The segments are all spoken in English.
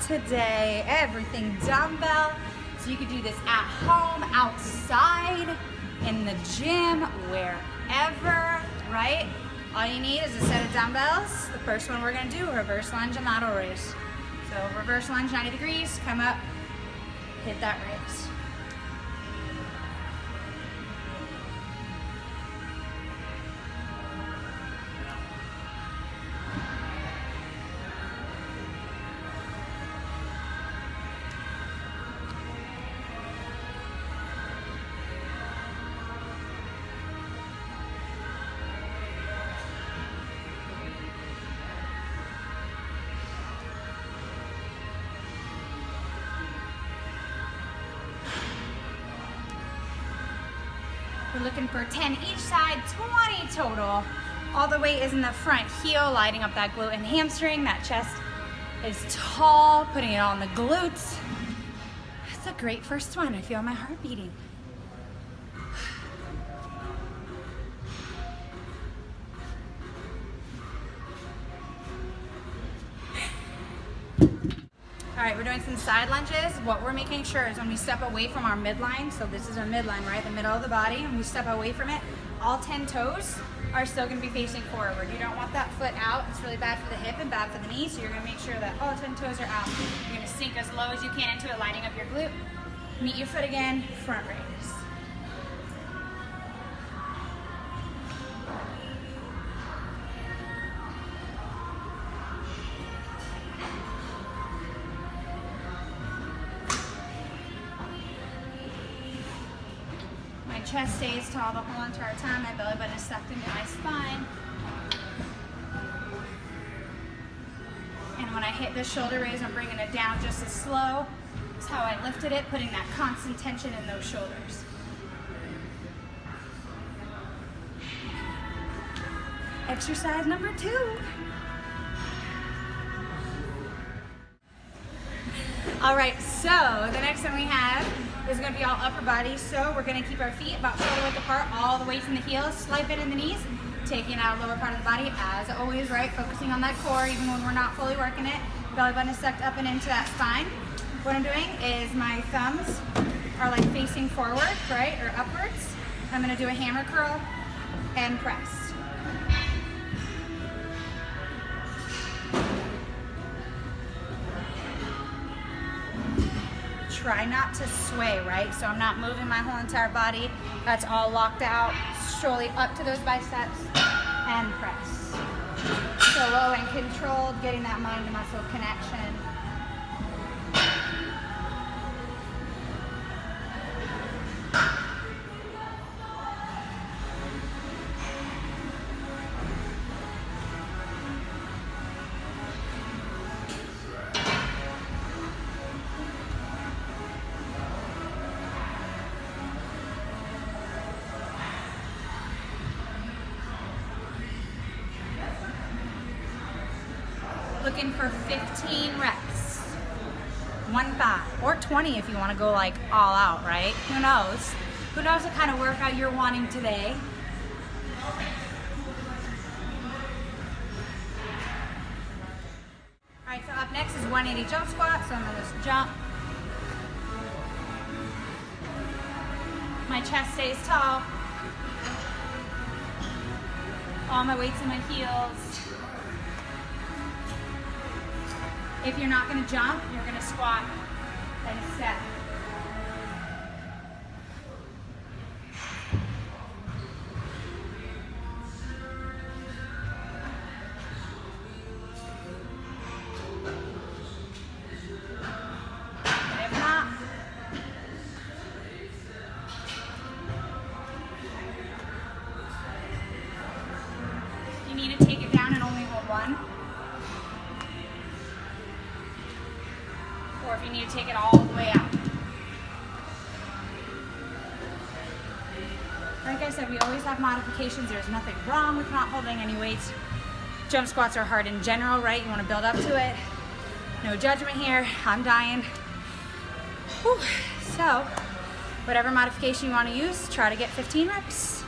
today. Everything dumbbell. So you can do this at home, outside, in the gym, wherever, right? All you need is a set of dumbbells. The first one we're gonna do, reverse lunge and lateral raise. So reverse lunge 90 degrees, come up, hit that raise. We're looking for 10 each side, 20 total. All the weight is in the front heel, lighting up that glute and hamstring. That chest is tall, putting it on the glutes. That's a great first one. I feel my heart beating. All right, we're doing some side lunges. What we're making sure is when we step away from our midline, so this is our midline, right? The middle of the body, and we step away from it, all 10 toes are still gonna be facing forward. You don't want that foot out. It's really bad for the hip and bad for the knee, so you're gonna make sure that all 10 toes are out. You're gonna sink as low as you can into it, lining up your glute. Meet your foot again, front raise. Chest stays tall the whole entire time. My belly button is sucked into my spine. And when I hit the shoulder raise, I'm bringing it down just as slow as how I lifted it, putting that constant tension in those shoulders. Exercise number 2. All right, so the next one we have is going to be all upper body. So we're going to keep our feet about shoulder width apart, all the way from the heels, slight bend in the knees, taking out lower part of the body as always, right? Focusing on that core even when we're not fully working it. Belly button is sucked up and into that spine. What I'm doing is my thumbs are like facing forward, right, or upwards. I'm going to do a hammer curl and press. Try not to sway, right? So I'm not moving my whole entire body. That's all locked out. Slowly up to those biceps and press. Slow and controlled, getting that mind to muscle connection. Looking for 15 reps. 1-5 or 20 if you want to go like all out, right? Who knows? Who knows what kind of workout you're wanting today? All right, so up next is 180 jump squat. So I'm gonna just jump. My chest stays tall. All my weight's in my heels. If you're not gonna jump, you're gonna squat and step. And if not, you need to take it down and only hold one. Or if you need to take it all the way out. Like I said, we always have modifications. There's nothing wrong with not holding any weights. Jump squats are hard in general, right? You want to build up to it. No judgment here. I'm dying. Whew. So, whatever modification you want to use, try to get 15 reps.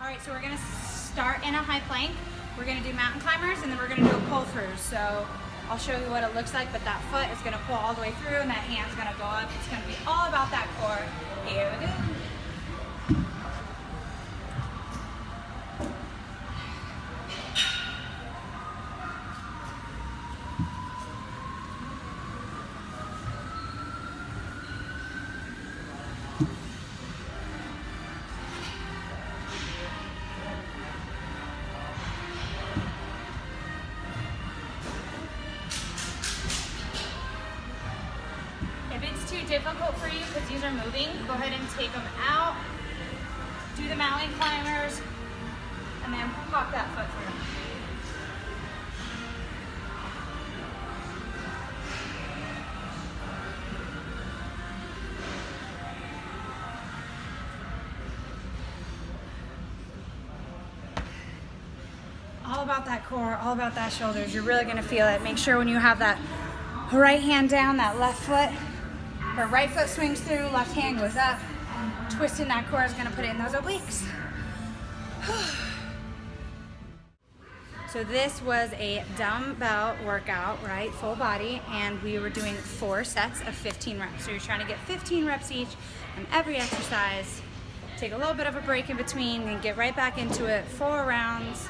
All right, so we're gonna start in a high plank. We're gonna do mountain climbers, and then we're gonna do a pull through. So I'll show you what it looks like, but that foot is gonna pull all the way through, and that hand's gonna go up. It's gonna be all about that core. Here we go. Difficult for you because these are moving, go ahead and take them out, do the mountain climbers, and then pop that foot through. All about that core, all about that shoulders. You're really gonna feel it. Make sure when you have that right hand down, that left foot, or right foot swings through, left hand goes up. Twisting that core is gonna put it in those obliques. So this was a dumbbell workout, right? Full body, and we were doing 4 sets of 15 reps. So you're trying to get 15 reps each on every exercise. Take a little bit of a break in between and get right back into it. 4 rounds.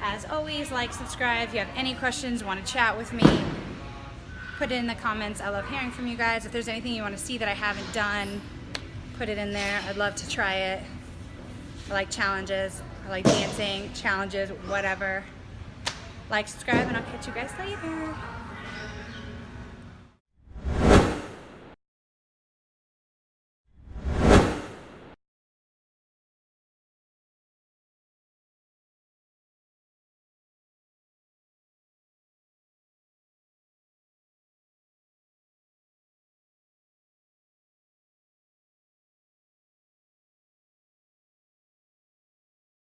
As always, like, subscribe. If you have any questions, want to chat with me, put it in the comments. I love hearing from you guys. If there's anything you want to see that I haven't done, put it in there. I'd love to try it. I like challenges. I like dancing, challenges, whatever. Like, subscribe, and I'll catch you guys later.